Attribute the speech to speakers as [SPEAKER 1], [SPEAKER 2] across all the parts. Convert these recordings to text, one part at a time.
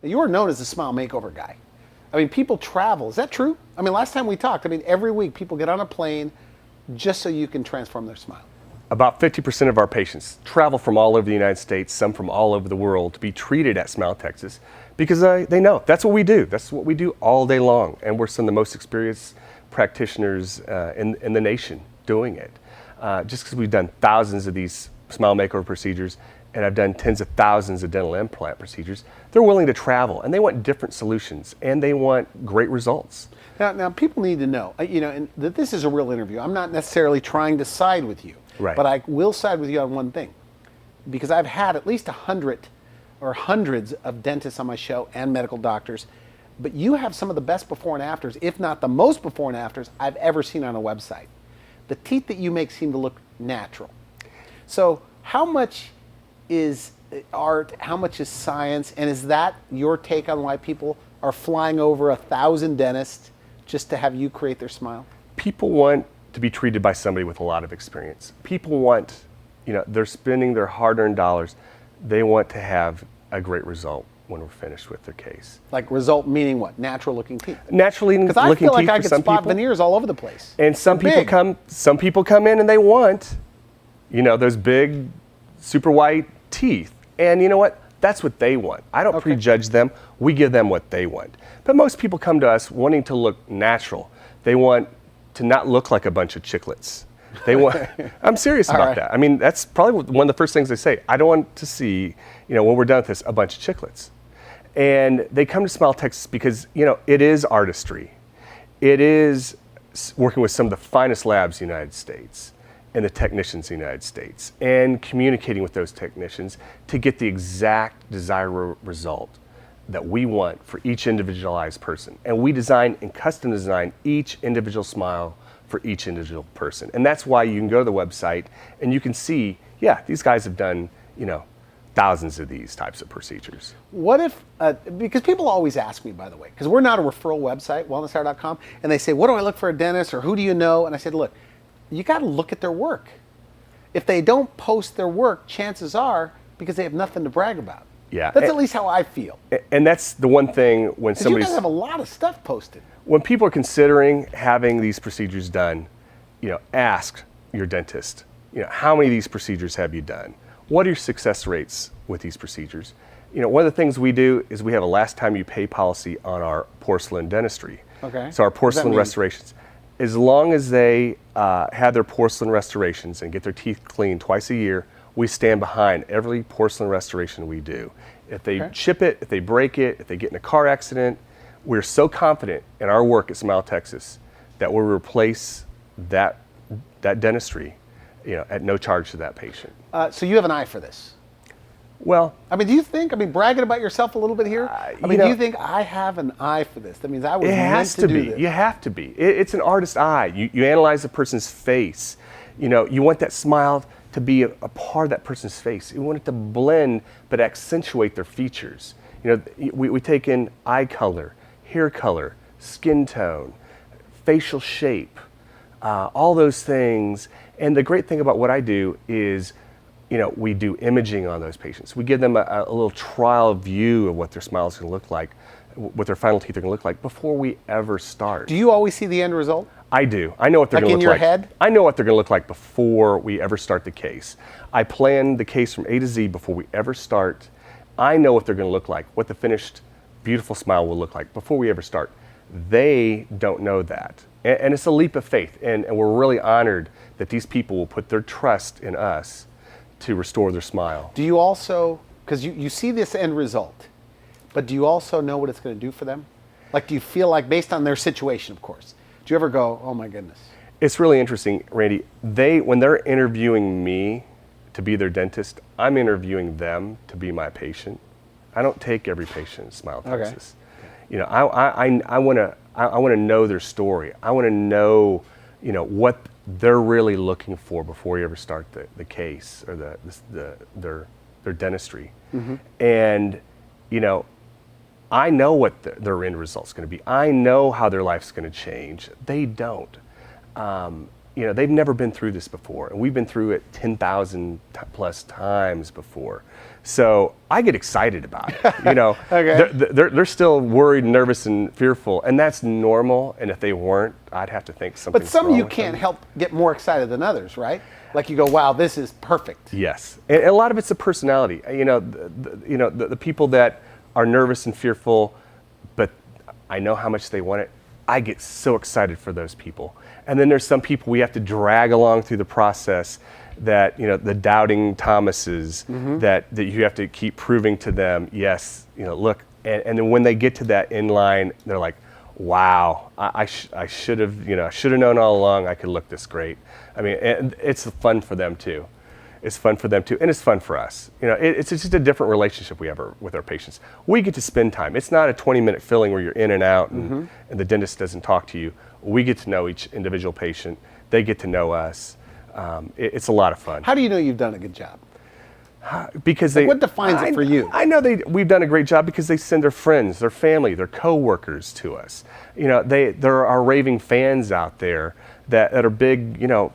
[SPEAKER 1] Now, you are known as the Smile Makeover guy. I mean, people travel. Is that true? I mean, last time we talked, I mean, every week people get on a plane just so you can transform their smile.
[SPEAKER 2] About 50% of our patients travel from all over the United States, some from all over the world, to be treated at Smile Texas because they know that's what we do. That's what we do all day long. And we're some of the most experienced practitioners in the nation doing it. Just because we've done thousands of these Smile Makeover procedures, and I've done tens of thousands of dental implant procedures, they're willing to travel, and they want different solutions, and they want great results.
[SPEAKER 1] Now people need to know, and that this is a real interview. I'm not necessarily trying to side with you,
[SPEAKER 2] right.
[SPEAKER 1] But I will side with you on one thing, because I've had at least 100 or hundreds of dentists on my show and medical doctors, but you have some of the best before and afters, if not the most before and afters I've ever seen on a website. The teeth that you make seem to look natural. So how much is art, how much is science, and is that your take on why people are flying over 1,000 dentists just to have you create their smile?
[SPEAKER 2] People want to be treated by somebody with a lot of experience. People want, they're spending their hard-earned dollars. They want to have a great result when we're finished with their case.
[SPEAKER 1] Like result meaning what? Natural looking teeth?
[SPEAKER 2] Naturally looking teeth.
[SPEAKER 1] Because I feel like I
[SPEAKER 2] for
[SPEAKER 1] could
[SPEAKER 2] some
[SPEAKER 1] spot
[SPEAKER 2] people.
[SPEAKER 1] veneers all over the place.
[SPEAKER 2] And some people come in and they want, those big, super white teeth. And you know what? That's what they want. I don't prejudge them. We give them what they want. But most people come to us wanting to look natural. They want to not look like a bunch of chiclets. They want, I'm serious about that. I mean, that's probably one of the first things they say. I don't want to see, when we're done with this, a bunch of chiclets. And they come to Smile Texas because, it is artistry. It is working with some of the finest labs in the United States and the technicians in the United States and communicating with those technicians to get the exact desired result that we want for each individualized person. And we design and custom design each individual smile for each individual person. And that's why you can go to the website and you can see, these guys have done, thousands of these types of procedures.
[SPEAKER 1] What if, because people always ask me, by the way, because we're not a referral website, wellnesshour.com, and they say, what do I look for a dentist, or who do you know? And I said, look, you got to look at their work. If they don't post their work, chances are because they have nothing to brag about.
[SPEAKER 2] Yeah.
[SPEAKER 1] That's at least how I feel.
[SPEAKER 2] And that's the one thing when somebody's...
[SPEAKER 1] You guys have a lot of stuff posted.
[SPEAKER 2] When people are considering having these procedures done, ask your dentist, how many of these procedures have you done? What are your success rates with these procedures? One of the things we do is we have a last time you pay policy on our porcelain dentistry.
[SPEAKER 1] Okay.
[SPEAKER 2] So our porcelain restorations. As long as they have their porcelain restorations and get their teeth cleaned twice a year, we stand behind every porcelain restoration we do. If they chip it, if they break it, if they get in a car accident, we're so confident in our work at Smile Texas that we'll replace that dentistry, at no charge to that patient.
[SPEAKER 1] So you have an eye for this?
[SPEAKER 2] Well,
[SPEAKER 1] do you think, bragging about yourself a little bit here, do you think I have an eye for this? That means I was meant to do this.
[SPEAKER 2] You have to be. It's an artist's eye. You analyze a person's face. You want that smile to be a part of that person's face. You want it to blend but accentuate their features. We take in eye color, hair color, skin tone, facial shape, all those things. And the great thing about what I do is, we do imaging on those patients. We give them a little trial view of what their smile is going to look like, what their final teeth are going to look like before we ever start.
[SPEAKER 1] Do you always see the end result?
[SPEAKER 2] I do. I know what they're going to look like.
[SPEAKER 1] Like in your head?
[SPEAKER 2] I know what they're going to look like before we ever start the case. I plan the case from A to Z before we ever start. I know what they're going to look like, what the finished beautiful smile will look like before we ever start. They don't know that. And it's a leap of faith. And we're really honored that these people will put their trust in us to restore their smile.
[SPEAKER 1] Do you also, because you see this end result, but do you also know what it's going to do for them? Like, do you feel like, based on their situation, of course, do you ever go, oh my goodness?
[SPEAKER 2] It's really interesting, Randy. When they're interviewing me to be their dentist, I'm interviewing them to be my patient. I don't take every patient at Smile Texas. I want to know their story. I want to know, what they're really looking for before you ever start the case or their dentistry. Mm-hmm. And I know what their end result's going to be. I know how their life's going to change. They don't. you know, they've never been through this before, and we've been through it 10,000 plus times before. So I get excited about it. You know,
[SPEAKER 1] Okay.
[SPEAKER 2] they're still worried, nervous, and fearful, and that's normal. And if they weren't, I'd have to think something.
[SPEAKER 1] But some you can't help get more excited than others, right? Like you go, wow, this is perfect.
[SPEAKER 2] Yes, and a lot of it's a personality. You know, the people that are nervous and fearful, but I know how much they want it. I get so excited for those people. And then there's some people we have to drag along through the process, that, you know, the doubting Thomases, that you have to keep proving to them, yes, you know, look, and then when they get to that end line, they're like, wow, I should have, you know, should have known all along I could look this great. I mean, and it's fun for them too. It's fun for them too, and it's fun for us. You know, it's just a different relationship we have with our patients. We get to spend time. It's not a 20-minute filling where you're in and out and the dentist doesn't talk to you. We get to know each individual patient. They get to know us. It's a lot of fun.
[SPEAKER 1] How do you know you've done a good job?
[SPEAKER 2] Because
[SPEAKER 1] What defines it for you?
[SPEAKER 2] I know we've done a great job because they send their friends, their family, their coworkers to us. You know, there are raving fans out there that are big, you know,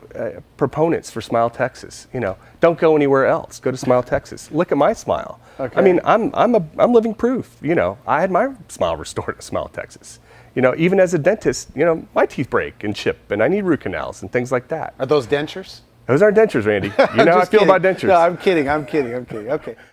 [SPEAKER 2] proponents for Smile Texas. You know, don't go anywhere else. Go to Smile Texas. Look at my smile.
[SPEAKER 1] Okay.
[SPEAKER 2] I mean, I'm living proof. You know, I had my smile restored at Smile Texas. You know, even as a dentist, you know, my teeth break and chip, and I need root canals and things like that.
[SPEAKER 1] Are those dentures?
[SPEAKER 2] Those aren't dentures, Randy. You know how I feel about dentures.
[SPEAKER 1] No, I'm kidding. Okay.